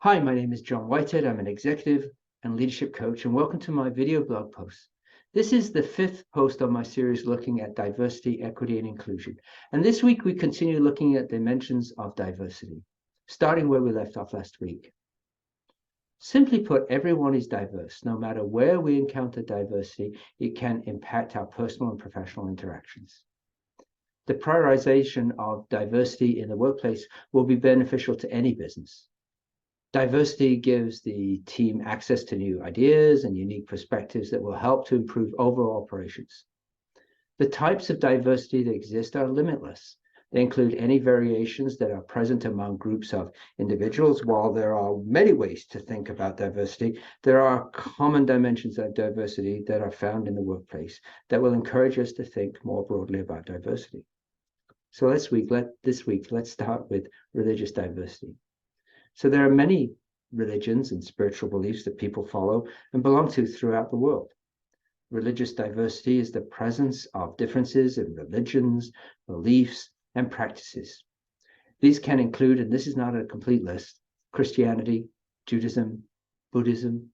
Hi, my name is John Whitehead. I'm an executive and leadership coach, and welcome to my video blog post. This is the fifth post on my series looking at diversity, equity, and inclusion. And this week we continue looking at dimensions of diversity, starting where we left off last week. Simply put, everyone is diverse. No matter where we encounter diversity, it can impact our personal and professional interactions. The prioritization of diversity in the workplace will be beneficial to any business. Diversity gives the team access to new ideas and unique perspectives that will help to improve overall operations. The types of diversity that exist are limitless. They include any variations that are present among groups of individuals. While there are many ways to think about diversity, there are common dimensions of diversity that are found in the workplace that will encourage us to think more broadly about diversity. So this week, let's start with religious diversity. So there are many religions and spiritual beliefs that people follow and belong to throughout the world. Religious diversity is the presence of differences in religions, beliefs, and practices. These can include, and this is not a complete list, Christianity, Judaism, Buddhism,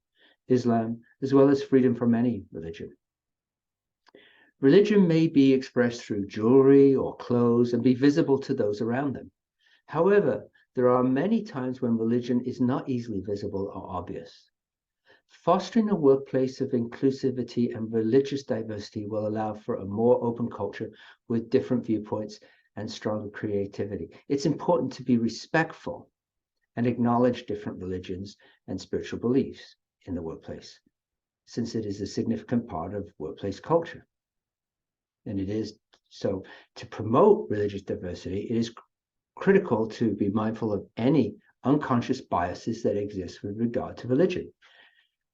Islam, as well as freedom from any religion. Religion may be expressed through jewelry or clothes and be visible to those around them. However, there are many times when religion is not easily visible or obvious. Fostering a workplace of inclusivity and religious diversity will allow for a more open culture with different viewpoints and stronger creativity. It's important to be respectful and acknowledge different religions and spiritual beliefs in the workplace, since it is a significant part of workplace culture. And it is so to promote religious diversity, it is critical to be mindful of any unconscious biases that exist with regard to religion.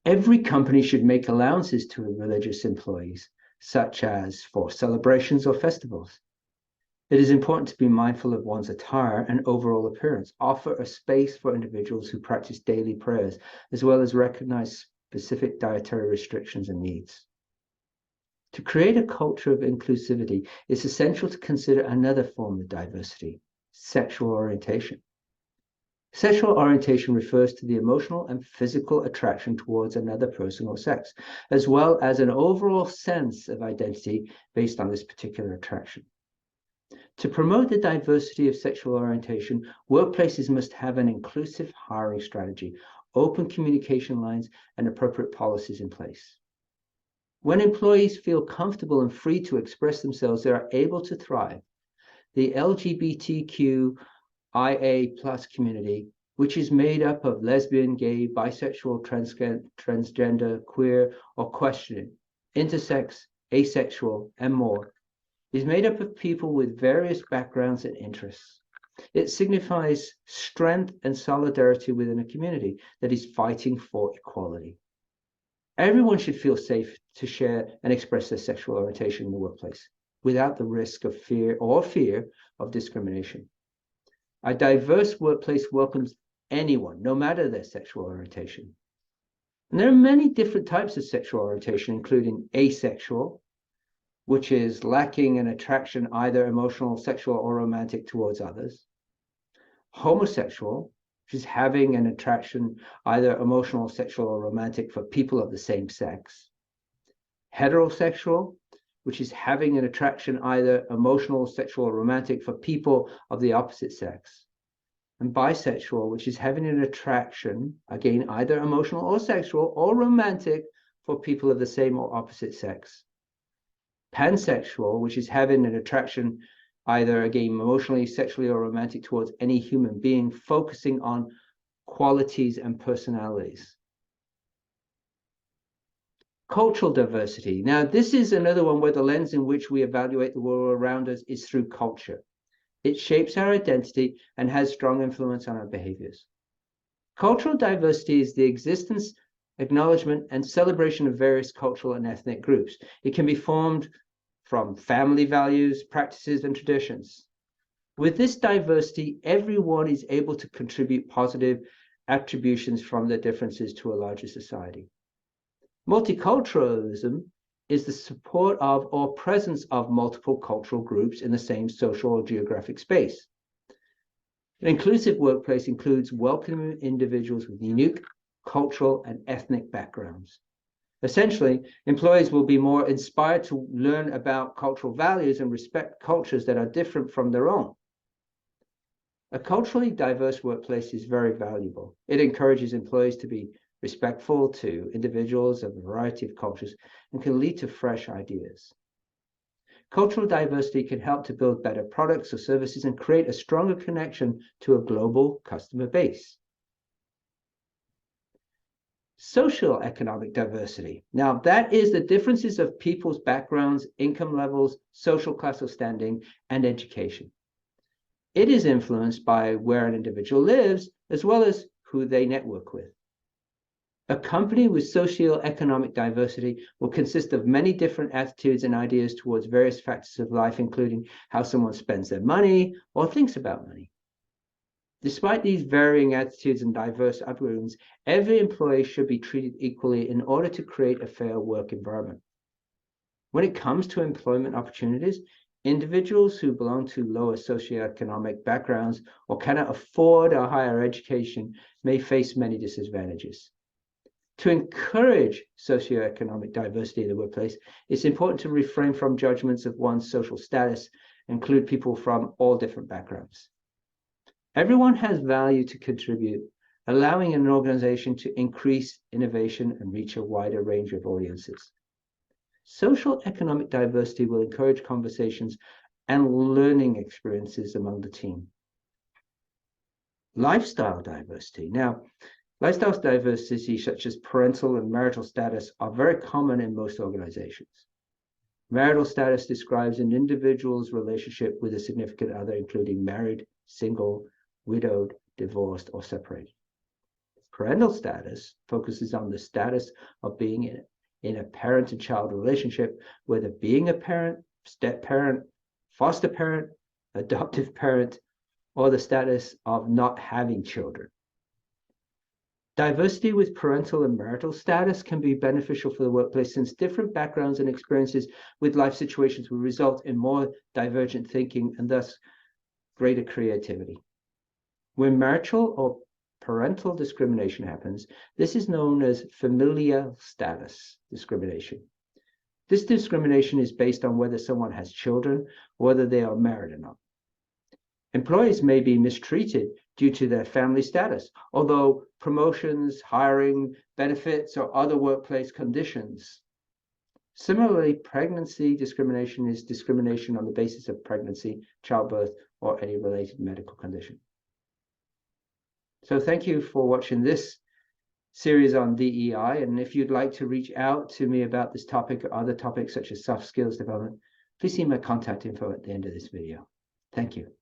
Every company should make allowances to religious employees, such as for celebrations or festivals. It is important to be mindful of one's attire and overall appearance, offer a space for individuals who practice daily prayers, as well as recognize specific dietary restrictions and needs. To create a culture of inclusivity, it's essential to consider another form of diversity: sexual orientation. Sexual orientation refers to the emotional and physical attraction towards another person or sex, as well as an overall sense of identity based on this particular attraction. To promote the diversity of sexual orientation, workplaces must have an inclusive hiring strategy, open communication lines, and appropriate policies in place. When employees feel comfortable and free to express themselves, they are able to thrive. The LGBTQIA+ community, which is made up of lesbian, gay, bisexual, transgender, queer, or questioning, intersex, asexual, and more, is made up of people with various backgrounds and interests. It signifies strength and solidarity within a community that is fighting for equality. Everyone should feel safe to share and express their sexual orientation in the workplace without the risk of fear of discrimination. A diverse workplace welcomes anyone, no matter their sexual orientation. And there are many different types of sexual orientation, including asexual, which is lacking an attraction, either emotional, sexual, or romantic, towards others. Homosexual, which is having an attraction, either emotional, sexual, or romantic, for people of the same sex. Heterosexual, which is having an attraction, either emotional, sexual, or romantic, for people of the opposite sex. And bisexual, which is having an attraction, again, either emotional or sexual or romantic, for people of the same or opposite sex. Pansexual, which is having an attraction, either, again, emotionally, sexually, or romantic, towards any human being, focusing on qualities and personalities. Cultural diversity. Now, this is another one where the lens in which we evaluate the world around us is through culture. It shapes our identity and has strong influence on our behaviors. Cultural diversity is the existence, acknowledgement, and celebration of various cultural and ethnic groups. It can be formed from family values, practices, and traditions. With this diversity, everyone is able to contribute positive attributions from their differences to a larger society. Multiculturalism is the support of or presence of multiple cultural groups in the same social or geographic space. An inclusive workplace includes welcoming individuals with unique cultural and ethnic backgrounds. Essentially, employees will be more inspired to learn about cultural values and respect cultures that are different from their own. A culturally diverse workplace is very valuable. It encourages employees to be respectful to individuals of a variety of cultures and can lead to fresh ideas. Cultural diversity can help to build better products or services and create a stronger connection to a global customer base. Socioeconomic diversity. Now, that is the differences of people's backgrounds, income levels, social class or standing, and education. It is influenced by where an individual lives, as well as who they network with. A company with socioeconomic diversity will consist of many different attitudes and ideas towards various factors of life, including how someone spends their money or thinks about money. Despite these varying attitudes and diverse upbringings, every employee should be treated equally in order to create a fair work environment. When it comes to employment opportunities, individuals who belong to lower socioeconomic backgrounds or cannot afford a higher education may face many disadvantages. To encourage socioeconomic diversity in the workplace, it's important to refrain from judgments of one's social status, include people from all different backgrounds. Everyone has value to contribute, allowing an organization to increase innovation and reach a wider range of audiences. Social economic diversity will encourage conversations and learning experiences among the team. Lifestyle diversity. Now, lifestyle diversity, such as parental and marital status, are very common in most organizations. Marital status describes an individual's relationship with a significant other, including married, single, widowed, divorced, or separated. Parental status focuses on the status of being in a parent and child relationship, whether being a parent, step parent, foster parent, adoptive parent, or the status of not having children. Diversity with parental and marital status can be beneficial for the workplace, since different backgrounds and experiences with life situations will result in more divergent thinking and thus greater creativity. When marital or parental discrimination happens, this is known as familial status discrimination. This discrimination is based on whether someone has children or whether they are married or not. Employees may be mistreated due to their family status, although promotions, hiring, benefits, or other workplace conditions. Similarly, pregnancy discrimination is discrimination on the basis of pregnancy, childbirth, or any related medical condition. So thank you for watching this series on DEI. And if you'd like to reach out to me about this topic or other topics such as soft skills development, please see my contact info at the end of this video. Thank you.